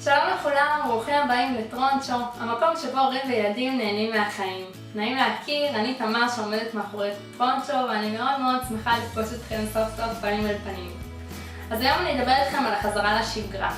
שלום לכולם, ברוכים הבאים לטרונצ'ו, המקום שבו הורים וילדים נהנים מהחיים. נעים להכיר, אני תמר שעומדת מאחורי טרונצ'ו ואני מאוד מאוד שמחה לפגוש אתכם סוף סוף פנים אל פנים. אז היום אני אדבר איתכם על החזרה לשגרה.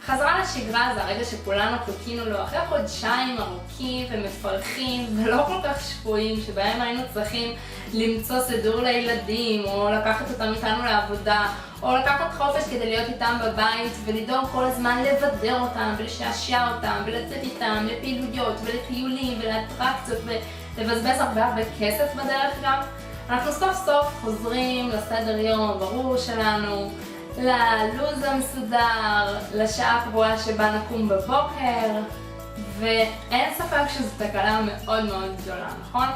החזרה לשגרה זה הרגע שכולנו חיכינו לו אחרי חודשיים ארוכים ומפרכים ולא כל כך שפויים שבהם היינו צריכים למצוא סידור לילדים או לקחת אותם איתנו לעבודה או לקחת חופש כדי להיות איתם בבית ולדאוג כל הזמן לבדר אותם ולשעשע אותם ולצאת איתם לפעילויות ולטיולים ולאטרקציות ולבזבז הרבה כסף בדרך גם. אנחנו סוף סוף חוזרים לסדר יום ברור שלנו, ללוז המסודר, לשעה הקבועה שבה נקום בבוקר, ואין ספק שזו תקלה מאוד מאוד גדולה, נכון?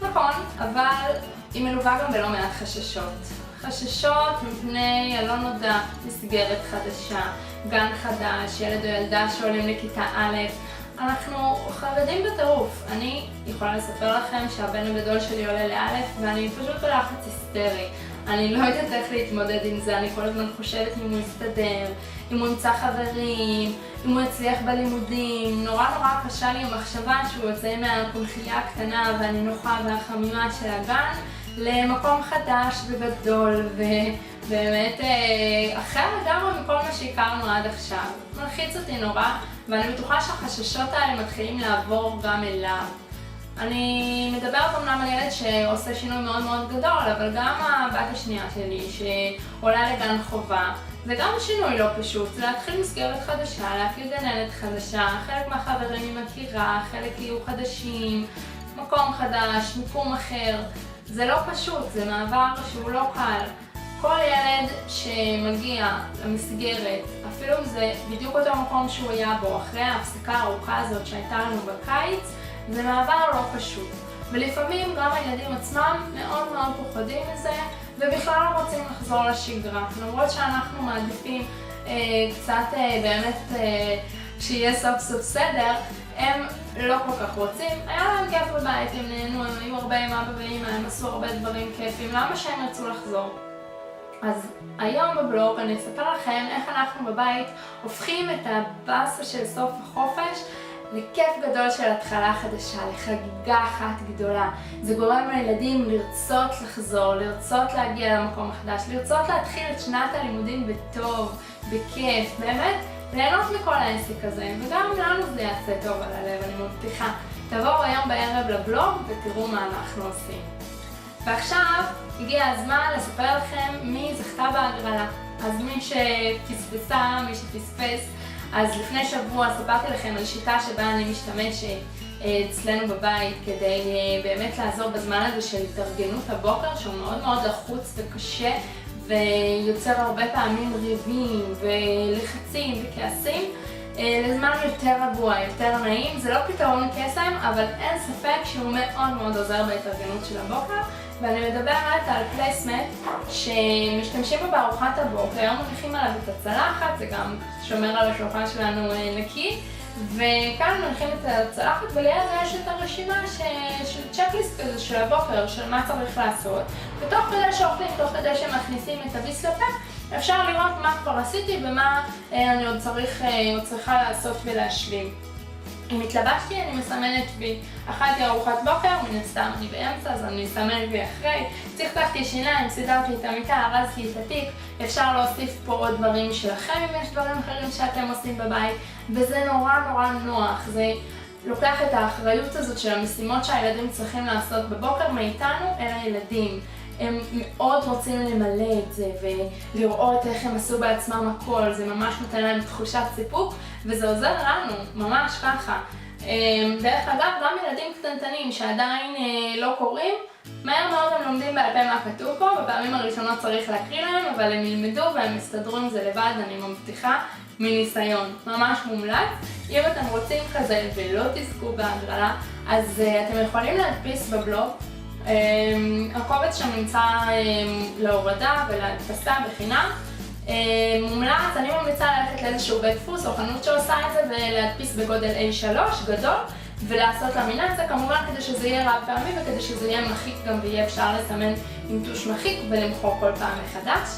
נכון, אבל היא מלווה גם בלא מעט חששות. חששות מפני הלא נודע, מסגרת חדשה, גן חדש, ילד או ילדה שעולים לכיתה א', אנחנו חרדים בטירוף. אני יכולה לספר לכם שהבן הגדול שלי עולה לא' ואני פשוט בלחץ היסטרי. אני לא יודעת איך להתמודד עם זה, אני כל הזמן חושבת אם הוא יסתדר, אם הוא ימצא חברים, אם הוא יצליח בלימודים. נורא קשה לי המחשבה שהוא יוצא מהקונחייה הקטנה והנינוחה והחמימה של הגן למקום חדש וגדול ובאמת אחר לגמרי מכל מה שהכרנו עד עכשיו. מלחיץ אותי נורא ואני בטוחה שהחששות האלה מתחילים לעבור גם אליו. אני מדברת אמנם על ילד שעושה שינוי מאוד מאוד גדול, אבל גם הבת השנייה שלי שעולה לגן חובה, זה גם שינוי לא פשוט, זה להתחיל מסגרת חדשה, להפעיל גננת חדשה, חלק מהחברים היא מכירה, חלק יהיו חדשים, מקום חדש, מיקום אחר, זה לא פשוט, זה מעבר שהוא לא קל. כל ילד שמגיע למסגרת, אפילו אם זה בדיוק אותו מקום שהוא היה בו אחרי ההפסקה הארוכה הזאת שהייתה לנו בקיץ, זה מעבר לא פשוט. ולפעמים גם הילדים עצמם מאוד מאוד פוחדים מזה ובכלל לא רוצים לחזור לשגרה. למרות שאנחנו מעדיפים קצת באמת שיהיה סוף סוף סדר, הם לא כל כך רוצים. היה להם כיף בבית, הם נהנו, הם היו הרבה עם אבא ואמא, הם עשו הרבה דברים כיפים, למה שהם רצו לחזור? אז היום בבלוג אני אספר לכם איך אנחנו בבית הופכים את הבאסה של סוף החופש לכיף גדול של התחלה חדשה, לחגיגה אחת גדולה. זה גורם לילדים לרצות לחזור, לרצות להגיע למקום החדש, לרצות להתחיל את שנת הלימודים בטוב, בכיף, באמת ליהנות מכל העסק הזה, וגם לנו זה יעשה טוב על הלב, אני מבטיחה. תבואו היום בערב לבלוג ותראו מה אנחנו עושים. ועכשיו הגיע הזמן לספר לכם מי זכתה בהגרלה. אז מי שפספסה, מי שפספס, אז לפני שבוע ספרתי לכם על שיטה שבה אני משתמשת אצלנו בבית כדי באמת לעזור בזמן הזה של התארגנות הבוקר שהוא מאוד מאוד לחוץ וקשה ויוצר הרבה פעמים ריבים ולחצים וכעסים לזמן יותר רגוע, יותר נעים. זה לא פתרון קסם, אבל אין ספק שהוא מאוד מאוד עוזר בהתארגנות של הבוקר. ואני מדברת על פלייסמט שמשתמשים בו בארוחת הבוקר, מניחים עליו את הצלחת, זה גם שומר על השולחן שלנו נקי, וכאן מניחים את הצלחת וליד יש את הרשימה של צ'קליסט כזה של הבוקר, של מה צריך לעשות. ותוך כדי שאוכלים, תוך כדי שמכניסים את הביס לפה, אפשר לראות מה כבר עשיתי ומה אני עוד צריכה לעשות ולהשלים. אם התלבשתי, אני מסמנת וי. אכלתי ארוחת בוקר, מן הסתם אני באמצע, אז אני מסמנת וי אחרי. צחצחתי שיניים, סידרתי את המיטה, ארזתי את התיק. אפשר להוסיף פה עוד דברים שלכם אם יש דברים אחרים שאתם עושים בבית. וזה נורא נוח. זה לוקח את האחריות הזאת של המשימות שהילדים צריכים לעשות בבוקר מאיתנו אל הילדים. הם מאוד רוצים למלא את זה ולראות איך הם עשו בעצמם הכל, זה ממש נותן להם תחושת סיפוק וזה עוזר לנו, ממש ככה. דרך אגב, גם ילדים קטנטנים שעדיין לא קוראים, מהר מאוד הם לומדים בעל פה מה כתוב פה, בפעמים הראשונות צריך להקריא להם, אבל הם ילמדו והם מסתדרו עם זה לבד, אני מבטיחה מניסיון, ממש מומלץ. אם אתם רוצים כזה ולא תזכו בהגרלה, אז אתם יכולים להדפיס בבלוג. הקובץ שם נמצא להורדה ולהדפסה בחינם. מומלץ, אני ממליצה ללכת לאיזשהו בית דפוס או חנות שעושה את זה ולהדפיס בגודל A3 גדול ולעשות למינציה, כמובן כדי שזה יהיה רב פעמי וכדי שזה יהיה מחיק גם ויהיה אפשר לסמן עם טוש מחיק ולמחוק כל פעם מחדש.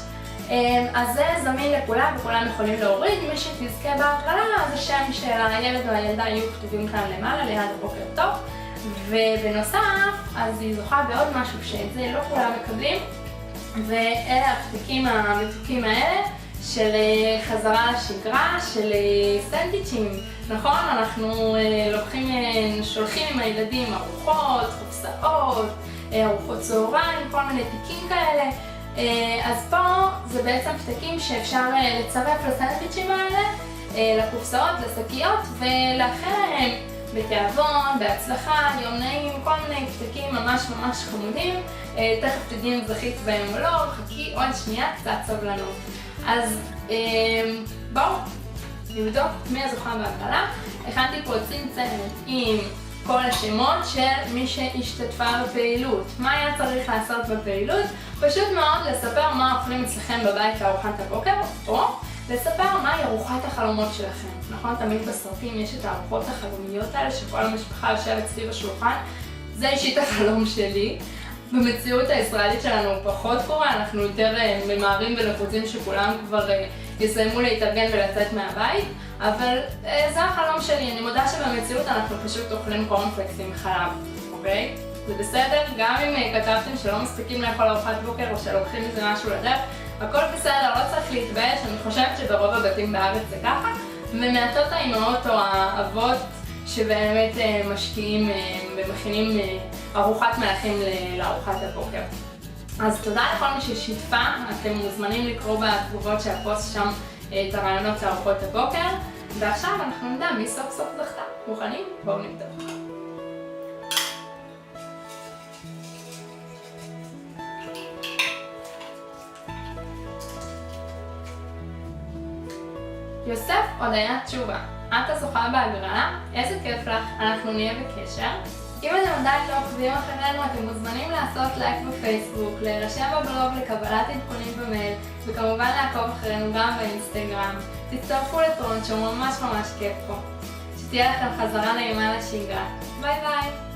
אז זה זמין לכולם וכולם יכולים להוריד. מי שתזכה בהגרלה השם של הילד או הילדה יהיו כתובים כאן למעלה ליד הבוקר טוב, ובנוסף אז היא זוכה בעוד משהו שאת זה לא כולם מקבלים, ואלה הפתקים המתוקים האלה של חזרה לשגרה, של סנדוויצ'ים. נכון? אנחנו שולחים עם הילדים ארוחות, קופסאות, ארוחות צהריים, כל מיני תיקים כאלה. אז פה זה בעצם פתקים שאפשר לצרף לסנדוויצ'ים האלה, לקופסאות, לשקיות, ולאחל להם בתיאבון, בהצלחה, יום נעים, כל מיני פתקים ממש ממש חמודים. תכף תדעי אם זכית בהם או לא, חכי עוד שנייה, קצת סבלנות. אז בואו נבדוק מי הזוכה בהגרלה. הכנתי פה צנצנת עם כל השמות של מי שהשתתפה בפעילות. מה היה צריך לעשות בפעילות? פשוט מאוד לספר מה אוכלים אצלכם בבית לארוחת הבוקר, או לספר מהי ארוחת החלומות שלכם. נכון? תמיד בסרטים יש את הארוחות החלומיות האלה שכל המשפחה יושבת סביב השולחן. זה אישית החלום שלי. במציאות הישראלית שלנו פחות קורה, אנחנו יותר ממהרים ולחוצים שכולם כבר יסיימו להתארגן ולצאת מהבית, אבל זה החלום שלי. אני מודה שבמציאות אנחנו פשוט אוכלים קורנפלקס עם חלב, אוקיי? זה בסדר, גם אם כתבתם שלא מספיקים לאכול ארוחת בוקר או שלוקחים איזה משהו לדרך, הכל בסדר, לא צריך להתבייש. אני חושבת שברוב הבתים בארץ זה ככה, ומעטות האימהות או האבות שבאמת משקיעים ומכינים ארוחת מלכים לארוחת הבוקר. אז תודה לכל מי ששיתפה, אתם מוזמנים לקרוא בתגובות של הפוסט שם את הרעיונות לארוחות הבוקר, ועכשיו אנחנו נדע מי סוף סוף זכתה. מוכנים? בואו נבדוק. יוסף הודיה תשובה, את הזוכה בהגרלה, איזה כיף לך, אנחנו נהיה בקשר. אם אתם עדיין לא עוקבים אחרינו, אתם מוזמנים לעשות לייק בפייסבוק, להירשם בבלוג לקבלת עדכונים במייל, וכמובן לעקוב אחרינו גם באינסטגרם. תצטרפו לטרונצ'ו, ממש ממש כיף פה. שתהיה לכם חזרה נעימה לשגרה. ביי ביי!